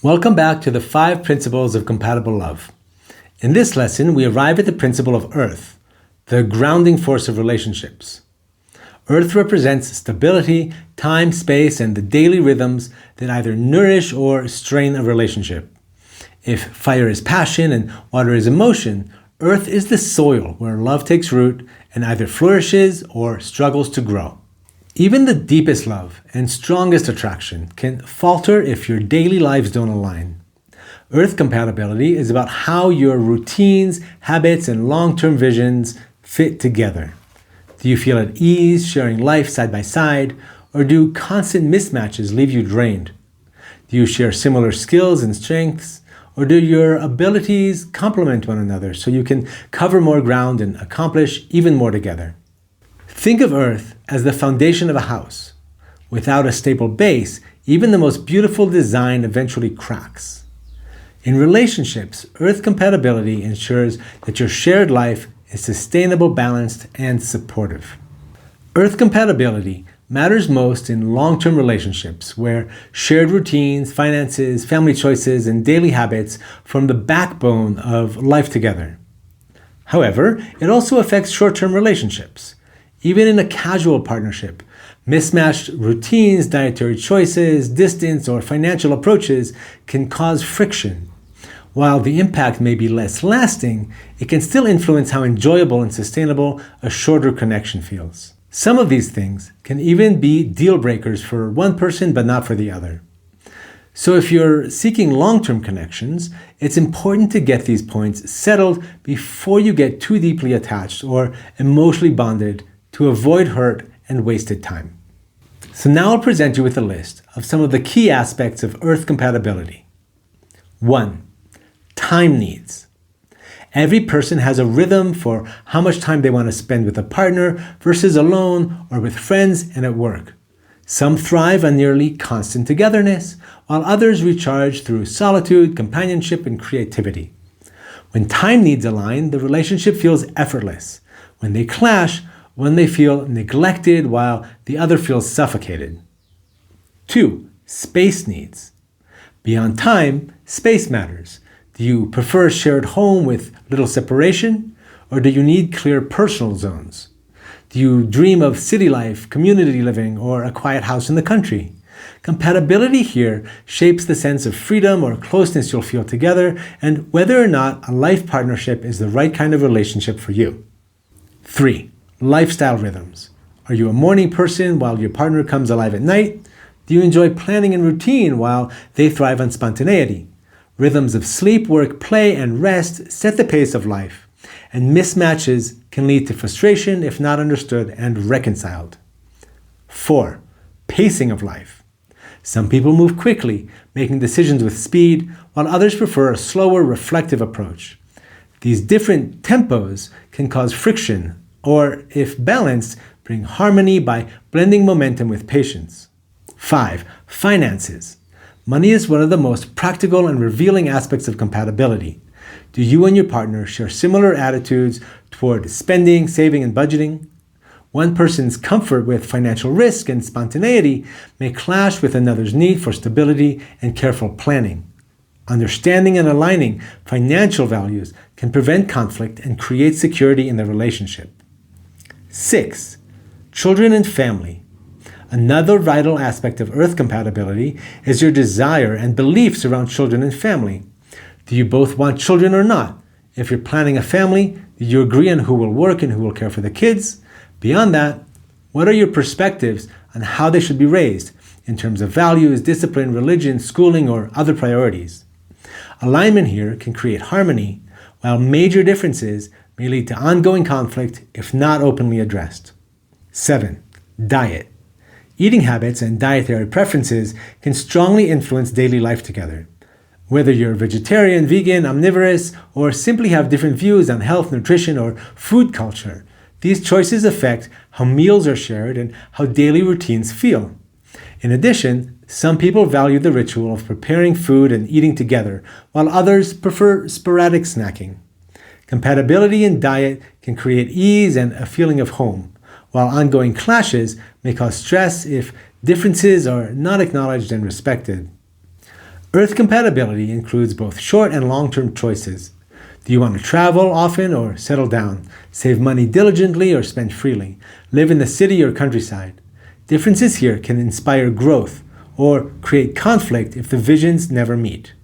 Welcome back to the 5 Principles of Compatible Love. In this lesson, we arrive at the principle of Earth, the grounding force of relationships. Earth represents stability, time, space, and the daily rhythms that either nourish or strain a relationship. If fire is passion and water is emotion, Earth is the soil where love takes root and either flourishes or struggles to grow. Even the deepest love and strongest attraction can falter if your daily lives don't align. Earth compatibility is about how your routines, habits, and long-term visions fit together. Do you feel at ease sharing life side by side, or do constant mismatches leave you drained? Do you share similar skills and strengths, or do your abilities complement one another so you can cover more ground and accomplish even more together? Think of Earth as the foundation of a house. Without a stable base, even the most beautiful design eventually cracks. In relationships, Earth compatibility ensures that your shared life is sustainable, balanced, and supportive. Earth compatibility matters most in long-term relationships where shared routines, finances, family choices, and daily habits form the backbone of life together. However, it also affects short-term relationships. Even in a casual partnership, mismatched routines, dietary choices, distance, or financial approaches can cause friction. While the impact may be less lasting, it can still influence how enjoyable and sustainable a shorter connection feels. Some of these things can even be deal breakers for one person but not for the other. So if you're seeking long-term connections, it's important to get these points settled before you get too deeply attached or emotionally bonded to avoid hurt and wasted time. So now I'll present you with a list of some of the key aspects of Earth compatibility. 1. Time needs. Every person has a rhythm for how much time they want to spend with a partner versus alone or with friends and at work. Some thrive on nearly constant togetherness, while others recharge through solitude, companionship, and creativity. When time needs align, the relationship feels effortless. When they clash, one may feel neglected while the other feels suffocated. 2. Space needs. Beyond time, space matters. Do you prefer a shared home with little separation, or do you need clear personal zones? Do you dream of city life, community living, or a quiet house in the country? Compatibility here shapes the sense of freedom or closeness you'll feel together and whether or not a life partnership is the right kind of relationship for you. 3. Lifestyle rhythms. Are you a morning person while your partner comes alive at night? Do you enjoy planning and routine while they thrive on spontaneity? Rhythms of sleep, work, play, and rest set the pace of life, and mismatches can lead to frustration if not understood and reconciled. 4. Pacing of life. Some people move quickly, making decisions with speed, while others prefer a slower, reflective approach. These different tempos can cause friction, or, if balanced, bring harmony by blending momentum with patience. 5. Finances. Money is one of the most practical and revealing aspects of compatibility. Do you and your partner share similar attitudes toward spending, saving, and budgeting? One person's comfort with financial risk and spontaneity may clash with another's need for stability and careful planning. Understanding and aligning financial values can prevent conflict and create security in the relationship. 6. Children and family. Another vital aspect of Earth compatibility is your desire and beliefs around children and family. Do you both want children or not? If you're planning a family, do you agree on who will work and who will care for the kids? Beyond that, what are your perspectives on how they should be raised in terms of values, discipline, religion, schooling, or other priorities? Alignment here can create harmony, while major differences may lead to ongoing conflict if not openly addressed. 7. Diet. Eating habits and dietary preferences can strongly influence daily life together. Whether you're vegetarian, vegan, omnivorous, or simply have different views on health, nutrition, or food culture, these choices affect how meals are shared and how daily routines feel. In addition, some people value the ritual of preparing food and eating together, while others prefer sporadic snacking. Compatibility in diet can create ease and a feeling of home, while ongoing clashes may cause stress if differences are not acknowledged and respected. Earth compatibility includes both short and long-term choices. Do you want to travel often or settle down? Save money diligently or spend freely? Live in the city or countryside? Differences here can inspire growth or create conflict if the visions never meet.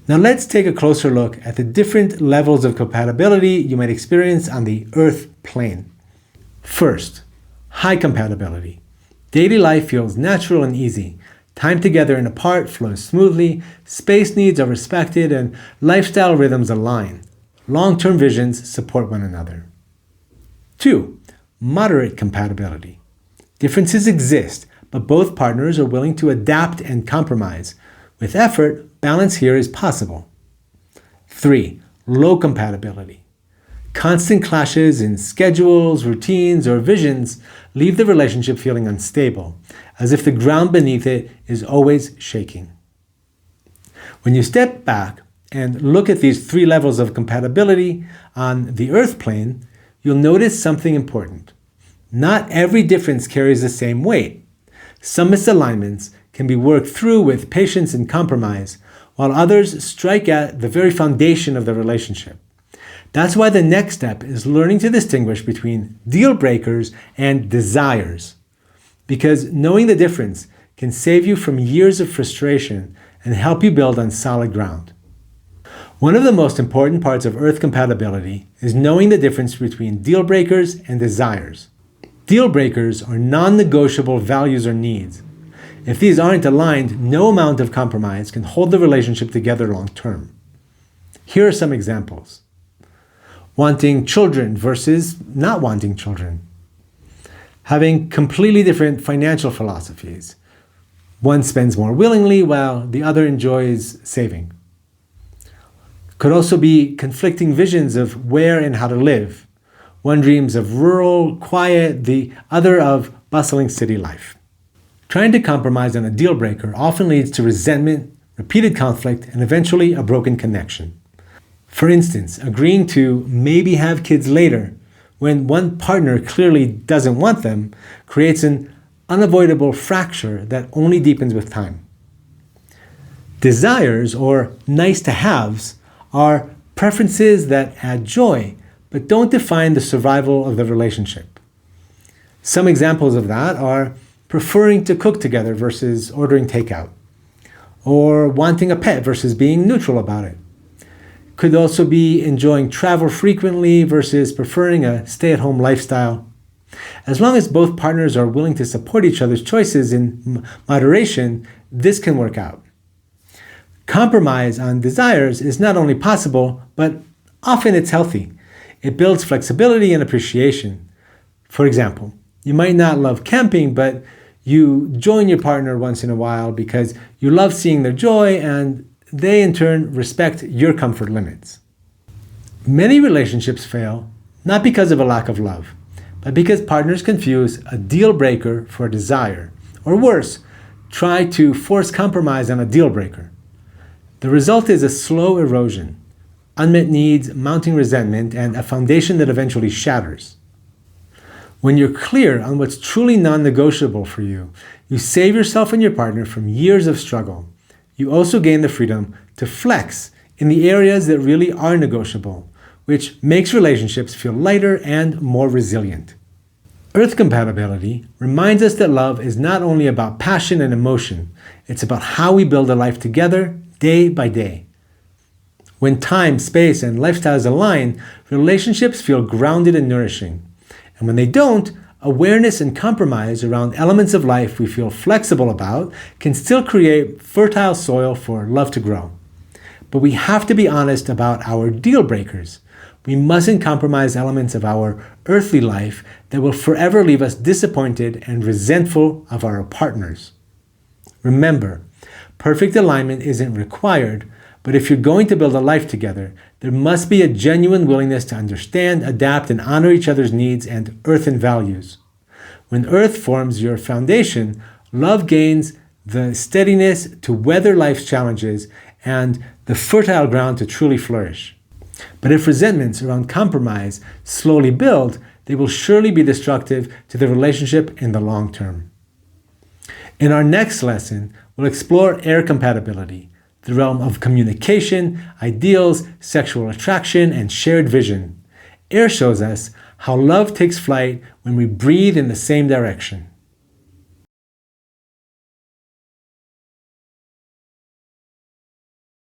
Now let's take a closer look at the different levels of compatibility you might experience on the Earth plane. First, high compatibility. Daily life feels natural and easy. Time together and apart flows smoothly, space needs are respected, and lifestyle rhythms align. Long-term visions support one another. 2. Moderate compatibility. Differences exist, but both partners are willing to adapt and compromise. With effort, balance here is possible. 3. Low compatibility. Constant clashes in schedules, routines, or visions leave the relationship feeling unstable, as if the ground beneath it is always shaking. When you step back and look at these 3 levels of compatibility on the Earth plane, you'll notice something important. Not every difference carries the same weight. Some misalignments can be worked through with patience and compromise, while others strike at the very foundation of the relationship. That's why the next step is learning to distinguish between deal breakers and desires, because knowing the difference can save you from years of frustration and help you build on solid ground. One of the most important parts of Earth compatibility is knowing the difference between deal breakers and desires. Deal breakers are non-negotiable values or needs. If these aren't aligned, no amount of compromise can hold the relationship together long term. Here are some examples. Wanting children versus not wanting children. Having completely different financial philosophies. One spends more willingly while the other enjoys saving. Could also be conflicting visions of where and how to live. One dreams of rural, quiet, the other of bustling city life. Trying to compromise on a deal breaker often leads to resentment, repeated conflict, and eventually a broken connection. For instance, agreeing to maybe have kids later when one partner clearly doesn't want them creates an unavoidable fracture that only deepens with time. Desires, or nice-to-haves, are preferences that add joy, but don't define the survival of the relationship. Some examples of that are preferring to cook together versus ordering takeout, or wanting a pet versus being neutral about it. Could also be enjoying travel frequently versus preferring a stay-at-home lifestyle. As long as both partners are willing to support each other's choices in moderation, this can work out. Compromise on desires is not only possible, but often it's healthy. It builds flexibility and appreciation. For example, you might not love camping, but you join your partner once in a while because you love seeing their joy and they in turn respect your comfort limits. Many relationships fail not because of a lack of love, but because partners confuse a deal breaker for a desire, or worse, try to force compromise on a deal breaker. The result is a slow erosion, unmet needs, mounting resentment, and a foundation that eventually shatters. When you're clear on what's truly non-negotiable for you, you save yourself and your partner from years of struggle. You also gain the freedom to flex in the areas that really are negotiable, which makes relationships feel lighter and more resilient. Earth compatibility reminds us that love is not only about passion and emotion, it's about how we build a life together day by day. When time, space, and lifestyles align, relationships feel grounded and nourishing. And when they don't, awareness and compromise around elements of life we feel flexible about can still create fertile soil for love to grow. But we have to be honest about our deal breakers. We mustn't compromise elements of our earthly life that will forever leave us disappointed and resentful of our partners. Remember, perfect alignment isn't required, but if you're going to build a life together, there must be a genuine willingness to understand, adapt, and honor each other's needs and earthen values. When earth forms your foundation, love gains the steadiness to weather life's challenges and the fertile ground to truly flourish. But if resentments around compromise slowly build, they will surely be destructive to the relationship in the long term. In our next lesson, we'll explore air compatibility, the realm of communication, ideals, sexual attraction, and shared vision. Air shows us how love takes flight when we breathe in the same direction.